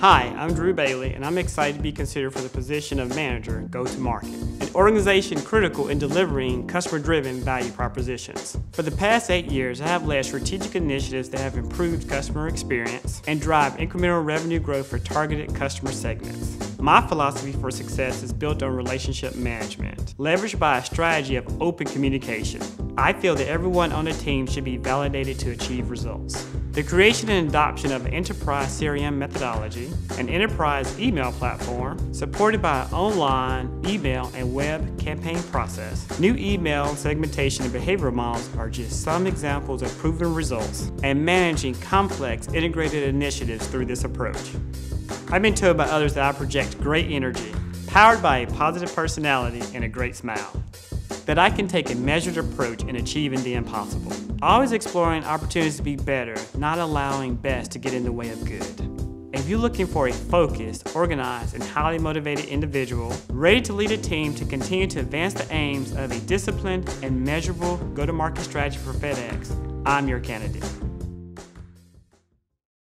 Hi, I'm Drew Bailey, and I'm excited to be considered for the position of Manager, Go-to-Market, an organization critical in delivering customer-driven value propositions. For the past 8 years, I have led strategic initiatives that have improved customer experience and drive incremental revenue growth for targeted customer segments. My philosophy for success is built on relationship management, leveraged by a strategy of open communication. I feel that everyone on the team should be validated to achieve results. The creation and adoption of an enterprise CRM methodology, an enterprise email platform supported by an online, email, and web campaign process. New email segmentation and behavioral models are just some examples of proven results and managing complex integrated initiatives through this approach. I've been told by others that I project great energy, powered by a positive personality and a great smile, that I can take a measured approach in achieving the impossible. Always exploring opportunities to be better, not allowing best to get in the way of good. If you're looking for a focused, organized, and highly motivated individual, ready to lead a team to continue to advance the aims of a disciplined and measurable go-to-market strategy for FedEx, I'm your candidate.